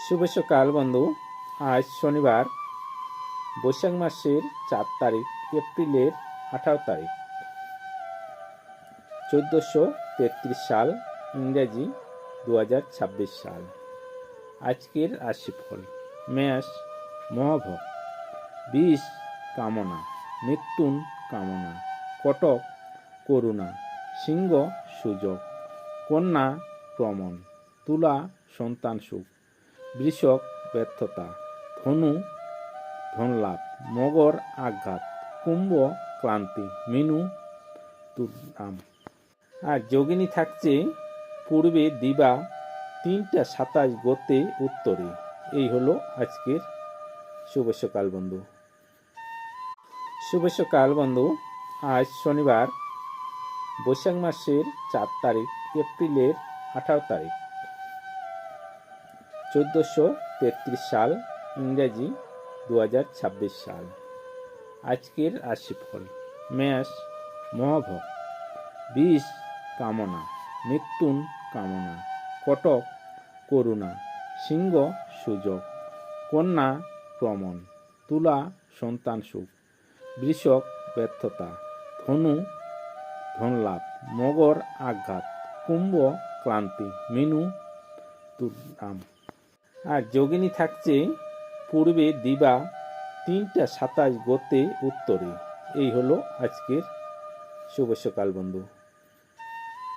শুভ সকাল বন্ধু। আজ শনিবার, বৈশাখ মাসের 4 তারিখ, এপ্রিলের 18 তারিখ, 1433 সাল, ইংরেজি 2026 সাল। আজকের রাশিফল: মেষ মহাভ, বৃষ কামনা, মিথুন কামনা, কটক করুণা, সিংহ সুযোগ, কন্যা প্রমণ, তুলা সন্তান সুখ, বৃষভ ব্যর্থতা, ধনু ধনলাভ, মকর আঘাত, কুম্ভ ক্লান্তি, মীনু দুর্নাম। আর যোগিনী থাকছে পূর্বে দিবা 3টা 27 গতে উত্তরে। এই হলো আজকের শুভ সকাল বন্ধু। শুভ সকাল বন্ধু। আজ শনিবার, বৈশাখ মাসের 4 তারিখ, এপ্রিলের 18 তারিখ, 1433 সাল, ইংরেজি 2026 সাল। আজকের রাশিফল: মেষ মহাভ, বৃষ কামনা, মিথুন কামনা, কটক করুণা, সিংহ সুযোগ, কন্যা প্রমণ, তুলা সন্তান সুখ, বৃষভ ব্যর্থতা, ধনু ধনলাভ, মকর আঘাত, কুম্ভ ক্লান্তি, মীনু দুর্নাম। আর যোগিনী থাকছে পূর্বে দিবা 3টা 27 গতে উত্তরে। এই হলো আজকের শুভ সকাল বন্ধু।